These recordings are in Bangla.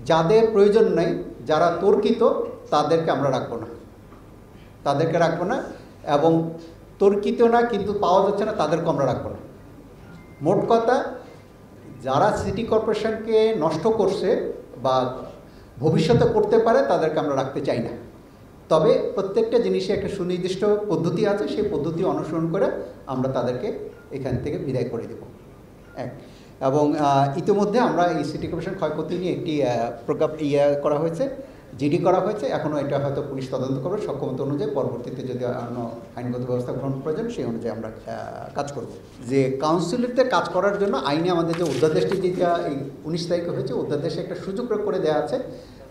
যাদের প্রয়োজন নেই, যারা তর্কিত, তাদেরকে আমরা রাখবো না, এবং তর্কিত না কিন্তু পাওয়া যাচ্ছে না তাদেরকে আমরা রাখবো না। মোট কথা, যারা সিটি কর্পোরেশনকে নষ্ট করছে বা ভবিষ্যতে করতে পারে তাদেরকে আমরা রাখতে চাই না। তবে প্রত্যেকটা জিনিসে একটা সুনির্দিষ্ট পদ্ধতি আছে, সেই পদ্ধতি অনুসরণ করে আমরা তাদেরকে এখান থেকে বিদায় করে দেব। এবং ইতিমধ্যে আমরা এই সিটি কর্পোরেশন ক্ষয়ক্ষতি নিয়ে একটি প্রজ্ঞা করা হয়েছে, জিডি করা হয়েছে। এখনও এটা হয়তো পুলিশ তদন্ত করবে সক্ষমতা অনুযায়ী, পরবর্তীতে যদি অন্য আইনগত ব্যবস্থা গ্রহণ প্রয়োজন সেই অনুযায়ী আমরা কাজ করব। যে কাউন্সিলরতে কাজ করার জন্য আইনে আমাদের যে অধ্যাদেশটি যেটা এই 19 তারিখে হয়েছে, অধ্যাদেশে একটা সুযোগ করে দেওয়া আছে।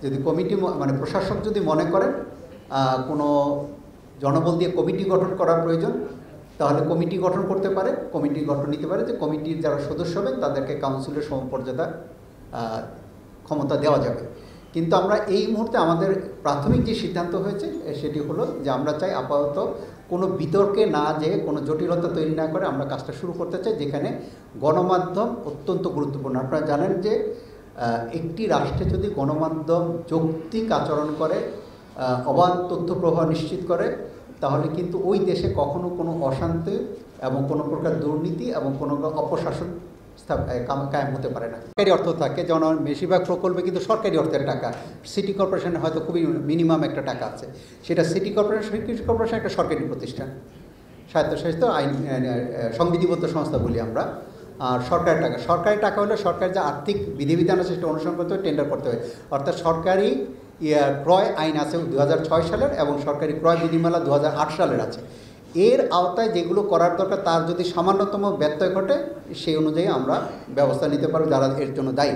যদি কমিটি মানে প্রশাসক যদি মনে করেন কোনো জনবল দিয়ে কমিটি গঠন করার প্রয়োজন, তাহলে কমিটি গঠন করতে পারে, কমিটি গঠন নিতে পারে, যে কমিটির যারা সদস্য হবেন তাদেরকে কাউন্সিলের সমপর্যাদা ক্ষমতা দেওয়া যাবে। কিন্তু আমরা এই মুহূর্তে আমাদের প্রাথমিক যে সিদ্ধান্ত হয়েছে সেটি হলো যে আমরা চাই আপাতত কোনো বিতর্কে না যেয়ে, কোনো জটিলতা তৈরি না করে আমরা কাজটা শুরু করতে চাই, যেখানে গণমাধ্যম অত্যন্ত গুরুত্বপূর্ণ। আপনারা জানেন যে একটি রাষ্ট্রে যদি গণমাধ্যম যৌক্তিক আচরণ করে, অবাধ তথ্য প্রবাহ নিশ্চিত করে, তাহলে কিন্তু ওই দেশে কখনো কোনো অশান্তি এবং কোনো প্রকার দুর্নীতি এবং কোনো অপশাসন কায়েম হতে পারে না। সরকারি অর্থ থাকে, যেমন বেশিরভাগ প্রকল্পে কিন্তু সরকারি অর্থের টাকা, সিটি কর্পোরেশনে হয়তো খুবই মিনিমাম একটা টাকা আছে, সেটা সিটি কর্পোরেশন একটা সরকারি প্রতিষ্ঠান, স্বায়ত্তশাসিত আইন সংবিধিবদ্ধ সংস্থা বলি আমরা। আর সরকারি টাকা হলে সরকার যে আর্থিক বিধিবিধান আছে সেটা অনুসরণ করতে হবে, টেন্ডার করতে হবে। অর্থাৎ সরকারি ক্রয় আইন আছে 2006 সালের, এবং সরকারি ক্রয় বিধিমালা 2008 সালের আছে। এর আওতায় যেগুলো করার দরকার তার যদি সামান্যতম ব্যত্যয় ঘটে, সেই অনুযায়ী আমরা ব্যবস্থা নিতে পারব যারা এর জন্য দায়ী।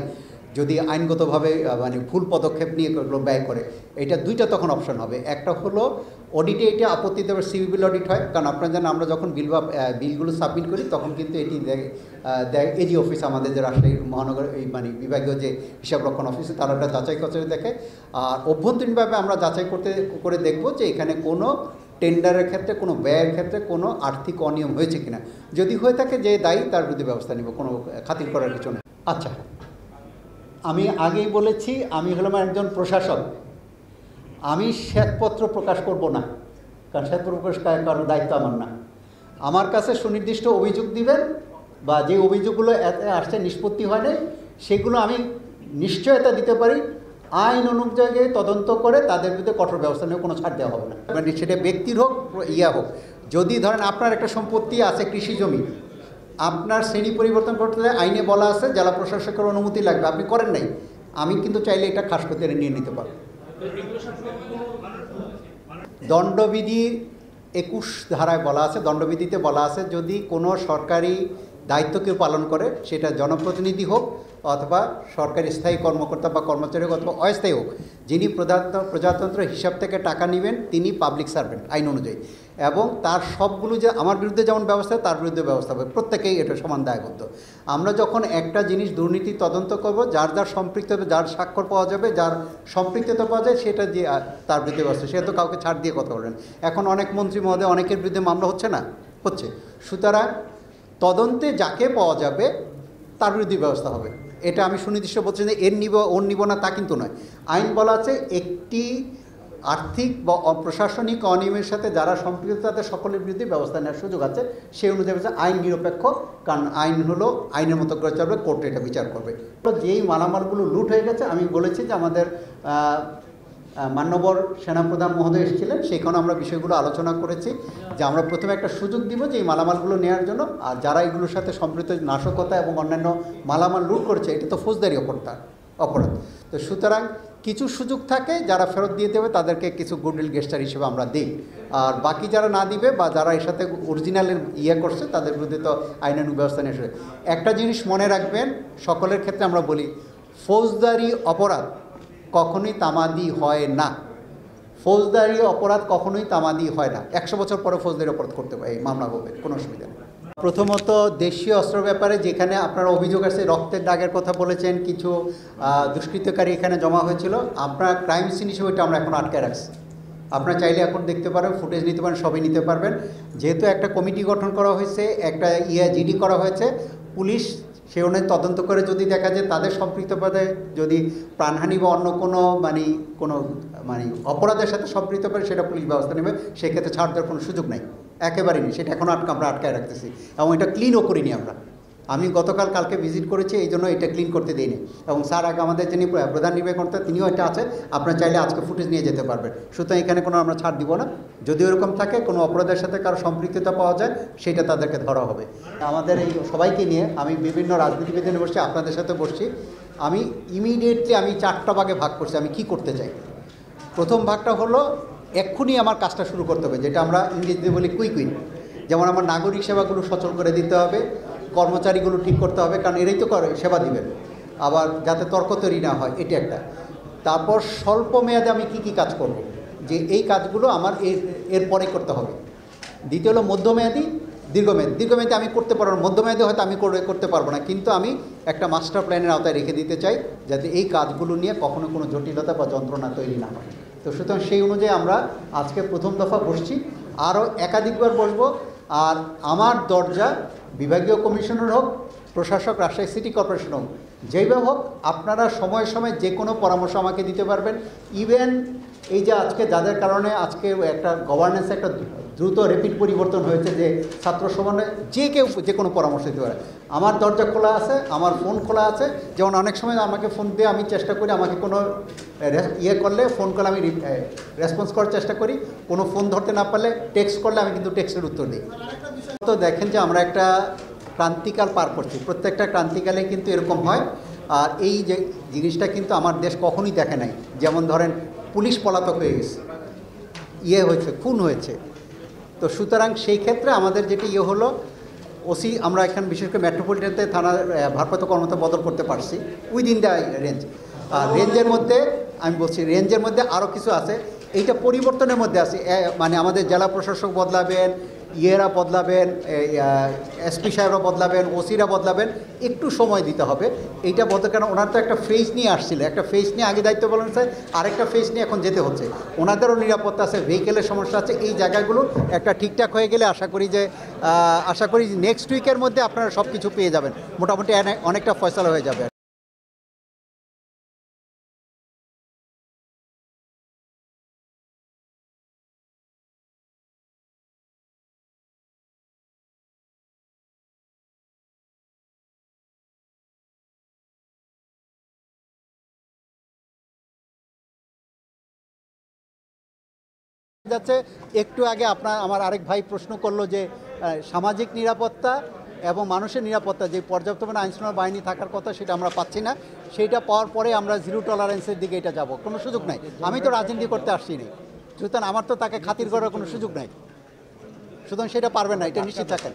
যদি আইনগতভাবে মানে ভুল পদক্ষেপ নিয়ে এগুলো ব্যয় করে, এটা দুইটা তখন অপশন হবে। একটা হলো অডিটে এটা আপত্তি দেবে, সিভিল অডিট হয়, কারণ আপনারা জানেন আমরা যখন বিলগুলো সাবমিট করি তখন কিন্তু এটি দেয় এজি অফিস, আমাদের যে রাজশাহী মহানগর এই মানে বিভাগীয় যে হিসাবরক্ষণ অফিসে, তারা একটা যাচাই করে দেখে। আর অভ্যন্তরীণভাবে আমরা যাচাই করে দেখব যে এখানে কোনো টেন্ডারের ক্ষেত্রে, কোনো ব্যয়ের ক্ষেত্রে কোনো আর্থিক অনিয়ম হয়েছে কিনা। যদি হয়ে থাকে, যে দায়ী তার বিরুদ্ধে ব্যবস্থা নেব, কোনো খাতির করার কিছু নেই। আচ্ছা, আমি আগেই বলেছি আমি হলাম একজন প্রশাসক, আমি শ্বেতপত্র প্রকাশ করব না, কারণ শ্বেতপত্র প্রকাশ করার দায়িত্ব আমার না। আমার কাছে সুনির্দিষ্ট অভিযোগ দিবেন, বা যে অভিযোগগুলো আসছে নিষ্পত্তি হয় নাই, সেগুলো আমি নিশ্চয়তা দিতে পারি আইন অনুযায়ী তদন্ত করে তাদের বিরুদ্ধে কঠোর ব্যবস্থা নিয়ে কোনো ছাড় দেওয়া হবে না। মানে সেটা ব্যক্তির হোক হোক, যদি ধরেন আপনার একটা সম্পত্তি আছে কৃষি জমি, আপনার শ্রেণী পরিবর্তন করতে হলে আইনে বলা আছে জেলা প্রশাসকের অনুমতি লাগবে, আপনি করেন নাই, আমি কিন্তু চাইলে এটা খাস করতে নিয়ে নিতে পারব। দণ্ডবিধি 21 ধারায় বলা আছে, দণ্ডবিধিতে বলা আছে যদি কোনো সরকারি দায়িত্ব কেউ পালন করে, সেটা জনপ্রতিনিধি হোক অথবা সরকারি স্থায়ী কর্মকর্তা বা কর্মচারী হোক অথবা অস্থায়ী হোক, যিনি প্রজাতন্ত্র হিসাব থেকে টাকা নেবেন তিনি পাবলিক সার্ভেন্ট আইন অনুযায়ী, এবং তার সবগুলো যে আমার বিরুদ্ধে যেমন ব্যবস্থা তার বিরুদ্ধে ব্যবস্থা হবে, প্রত্যেকেই এটা সমান দায়বদ্ধ। আমরা যখন একটা জিনিস দুর্নীতি তদন্ত করব, যার সম্পৃক্ত হবে, যার স্বাক্ষর পাওয়া যাবে, যার সম্পৃক্ততা পাওয়া যায়, সেটা যে তার বিরুদ্ধে ব্যবস্থা, সে তো কাউকে ছাড় দিয়ে কথা বলেন। এখন অনেক মন্ত্রী মহোদয় অনেকের বিরুদ্ধে মামলা হচ্ছে না, হচ্ছে। সুতরাং তদন্তে যাকে পাওয়া যাবে তার বিরুদ্ধে ব্যবস্থা হবে। এটা আমি সুনির্দিষ্ট বলছি যে এর নিব ওর নিব না, তা কিন্তু নয়। আইন বলা আছে একটি আর্থিক বা প্রশাসনিক অনিয়মের সাথে যারা সম্পৃক্ত তাদের সকলের বিরুদ্ধে ব্যবস্থা নেওয়ার সুযোগ আছে, সেই অনুযায়ী আইন নিরপেক্ষ, কারণ আইন হলো আইনের মতো করে চলবে, কোর্ট এটা বিচার করবে। যেই মালামালগুলো লুট হয়ে গেছে, আমি বলেছি যে আমাদের মান্যবর সেনাপ্রধান মহোদয় এসেছিলেন, সেখানে আমরা বিষয়গুলো আলোচনা করেছি যে আমরা প্রথমে একটা সুযোগ দিব যে এই মালামালগুলো নেওয়ার জন্য, আর যারা এগুলোর সাথে সম্পৃক্ত নাশকতা এবং অন্যান্য মালামাল লুট করেছে, এটা তো ফৌজদারি অপরাধ। তো সুতরাং কিছু সুযোগ থাকে, যারা ফেরত দিয়ে দেবে তাদেরকে কিছু গুডউইল গেস্টার হিসেবে আমরা দিই, আর বাকি যারা না দিবে বা যারা এর সাথে অরিজিনালের করছে তাদের বিরুদ্ধে তো আইনানুগ ব্যবস্থা নিয়ে আসবে। একটা জিনিস মনে রাখবেন, সকলের ক্ষেত্রে আমরা বলি ফৌজদারি অপরাধ কখনোই তামাদি হয় না, ফৌজদারি অপরাধ কখনোই তামাদি হয় না। 100 বছর পরে ফৌজদারি অপরাধ করতে পারে, মামলা হবে, কোনো অসুবিধা নেই। প্রথমত দেশীয় অস্ত্র ব্যাপারে যেখানে আপনারা অভিযোগ আছে, রক্তের দাগের কথা বলেছেন, কিছু দুষ্কৃতকারী এখানে জমা হয়েছিল, আপনার ক্রাইম সিন হিসেবে ওইটা আমরা এখন আটকে রাখছি। আপনারা চাইলে এখন দেখতে পারেন, ফুটেজ নিতে পারেন, সবই নিতে পারবেন। যেহেতু একটা কমিটি গঠন করা হয়েছে, একটা জিডি করা হয়েছে, পুলিশ সেই অনুযায়ী তদন্ত করে যদি দেখা যায় তাদের সম্পৃক্তভাবে যদি প্রাণহানি বা অন্য কোনো মানে অপরাধের সাথে সম্পৃক্ত করে, সেটা পুলিশ ব্যবস্থা নেবে। সেক্ষেত্রে ছাড় দেওয়ার কোনো সুযোগ নাই, একেবারেই নেই। সেটা এখনও আমরা আটকায় রাখতেছি এবং এটা ক্লিনও করিনি আমরা। আমি কালকে ভিজিট করেছি, এই জন্য এটা ক্লিন করতে দিইনি। এবং স্যার আগে আমাদের যিনি প্রধান নির্বাহী কর্তা তিনিও এটা আছে, আপনারা চাইলে আজকে ফুটেজ নিয়ে যেতে পারবেন। সুতরাং এখানে কোনো আমরা ছাড় দিব না। যদি এরকম থাকে কোনো অপরাধের সাথে কারো সম্পৃক্ততা পাওয়া যায়, সেটা তাদেরকে ধরা হবে। আমাদের এই সবাইকে নিয়ে আমি বিভিন্ন রাজনীতিবিদ নিয়ে বসছি, আপনাদের সাথে বসছি। আমি ইমিডিয়েটলি 4টা ভাগে ভাগ করছি আমি কি করতে চাই। প্রথম ভাগটা হলো এক্ষুনি আমার কাজটা শুরু করতে হবে, যেটা আমরা ইংরেজিতে বলি কুইক উইন। যেমন আমার নাগরিক সেবাগুলো সচল করে দিতে হবে, কর্মচারীগুলো ঠিক করতে হবে, কারণ এরাই তো সেবা দিবেন। আবার যাতে তর্ক তৈরি না হয়, এটা একটা। তারপর স্বল্প মেয়াদে আমি কি কাজ করব, যে এই কাজগুলো আমার এরপরে করতে হবে। দ্বিতীয় হলো মধ্যমেয়াদী, দীর্ঘমেয়াদী আমি করতে পারবো না, মধ্যমেয়াদী হয়তো আমি করতে পারবো না, কিন্তু আমি একটা মাস্টার প্ল্যানের আওতায় রেখে দিতে চাই, যাতে এই কাজগুলো নিয়ে কখনো কোনো জটিলতা বা যন্ত্রণা তৈরি না হয়। তো সুতরাং সেই অনুযায়ী আমরা আজকে প্রথম দফা বসছি, আরও একাধিকবার বসবো। আর আমার দরজা বিভাগীয় কমিশনার হোক, প্রশাসক রাজশাহী সিটি কর্পোরেশন হোক, যেইভাবে হোক, আপনারা সময়ে সময়ে যে কোনো পরামর্শ আমাকে দিতে পারবেন। ইভেন এই যে আজকে যাদের কারণে আজকে একটা গভর্নেন্সে একটা দ্রুত র্যাপিড পরিবর্তন হয়েছে, যে ছাত্র সমন্বয়ে যে কেউ যে কোনো পরামর্শ দিতে পারে। আমার দরজা খোলা আছে, আমার ফোন খোলা আছে। যেমন অনেক সময় আমাকে ফোন দিয়ে আমি চেষ্টা করি, আমাকে কোনো করলে ফোন করলে আমি রেসপন্স করার চেষ্টা করি। কোনো ফোন ধরতে না পারলে টেক্সট করলে আমি কিন্তু টেক্সটের উত্তর দিই। তো দেখেন যে আমরা একটা ক্রান্তিকাল পার করছি, প্রত্যেকটা ক্রান্তিকালে কিন্তু এরকম হয়। আর এই যে জিনিসটা কিন্তু আমার দেশ কখনোই দেখে নাই। যেমন ধরেন পুলিশ পলাতক হয়ে গেছে, হয়েছে, খুন হয়েছে। তো সুতরাং সেই ক্ষেত্রে আমাদের যেটি হলো, ওসি আমরা এখানে বিশেষ করে মেট্রোপলিটনতে থানার ভারপ্রাপ্ত কর্মকর্তা বদল করতে পারছি উইদিন দ্য রেঞ্জ। আর রেঞ্জের মধ্যে আমি বলছি, রেঞ্জের মধ্যে আরও কিছু আছে, এইটা পরিবর্তনের মধ্যে আছে। মানে আমাদের জেলা প্রশাসক বদলাবেন, বদলাবেন, এসপি সাহেবরা বদলাবেন, ওসিরা বদলাবেন, একটু সময় দিতে হবে। এইটা বলতে, কারণ ওনার তো একটা ফেজ নিয়ে আসছিল, একটা ফেজ নিয়ে আগে দায়িত্ব পালন আছে, আরেকটা ফেজ নিয়ে এখন যেতে হচ্ছে। ওনাদেরও নিরাপত্তা আছে, ভেহিকেলের সমস্যা আছে। এই জায়গাগুলো একটা ঠিকঠাক হয়ে গেলে আশা করি নেক্সট উইকের মধ্যে আপনারা সব কিছু পেয়ে যাবেন, মোটামুটি অনেকটা ফয়সালা হয়ে যাবে। যাচ্ছে একটু আগে আমার আরেক ভাই প্রশ্ন করলো যে সামাজিক নিরাপত্তা এবং মানুষের নিরাপত্তা, যে পর্যাপ্ত মানে আইনশৃঙ্খলা বাহিনী থাকার কথা, সেটা আমরা পাচ্ছি না। সেইটা পাওয়ার পরে আমরা জিরো টলারেন্সের দিকে এটা যাব, কোনো সুযোগ নাই। আমি তো রাজনীতি করতে আসছি না, সুতরাং আমার তো তাকে খাতির করার কোনো সুযোগ নাই। সুতরাং সেটা পারবেন না, এটা নিশ্চিত থাকেন।